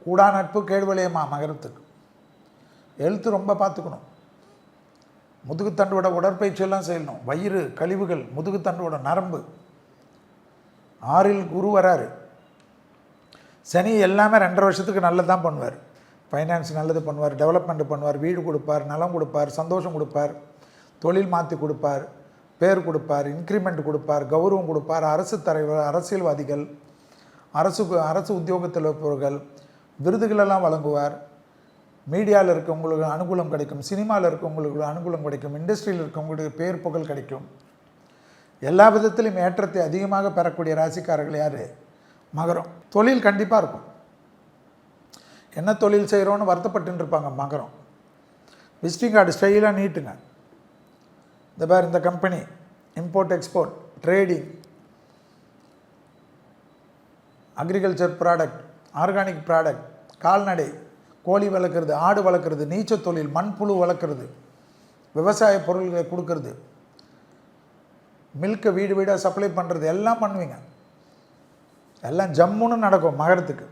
கூடா நட்பு கேழ்வழியமா மகரத்துக்கு. ஹெல்த்து ரொம்ப பார்த்துக்கணும். முதுகுத்தண்டோட உடற்பயிற்சியெல்லாம் செய்யணும். வயிறு கழிவுகள், முதுகுத்தண்டோட நரம்பு. 6ல் குரு வராரு. சனி எல்லாமே 2.5 வருஷத்துக்கு நல்லது தான் பண்ணுவார். ஃபைனான்ஸ் நல்லது பண்ணுவார், டெவலப்மெண்ட் பண்ணுவார், வீடு கொடுப்பார், நலம் கொடுப்பார், சந்தோஷம் கொடுப்பார், தொழில் மாற்றி கொடுப்பார், பேர் கொடுப்பார், இன்க்ரிமெண்ட் கொடுப்பார், கௌரவம் கொடுப்பார். அரசு தலைவர், அரசியல்வாதிகள், அரசு உத்தியோகத்தில் இருப்பவர்கள் விருதுகளெல்லாம் வழங்குவார். மீடியாவில் இருக்கவங்களுக்கு அனுகூலம் கிடைக்கும், சினிமாவில் இருக்கவங்களுக்கு அனுகூலம் கிடைக்கும், இண்டஸ்ட்ரியில் இருக்கவங்களுக்கு பேர் புகழ் கிடைக்கும். எல்லா விதத்திலும் ஏற்றத்தை அதிகமாக பெறக்கூடிய ராசிக்காரர்கள் யார்? மகரம். தொழில் கண்டிப்பாக இருக்கும். என்ன தொழில் செய்கிறோன்னு வருத்தப்பட்டு இருப்பாங்க மகரம். விசிட்டிங் கார்டு ஸ்டைலாக நீட்டுங்க. இந்த பார், இந்த company import export, trading, agriculture product, organic product, கால்நடை, கோழி வளர்க்குறது, ஆடு வளர்க்குறது, நீச்சல் தொழில், மண்புழு வளர்க்குறது, விவசாய பொருள்களை கொடுக்கறது, மில்கை வீடு வீடாக சப்ளை பண்ணுறது எல்லாம் பண்ணுவீங்க. எல்லாம் ஜம்முன்னு நடக்கும் மகரத்துக்கு.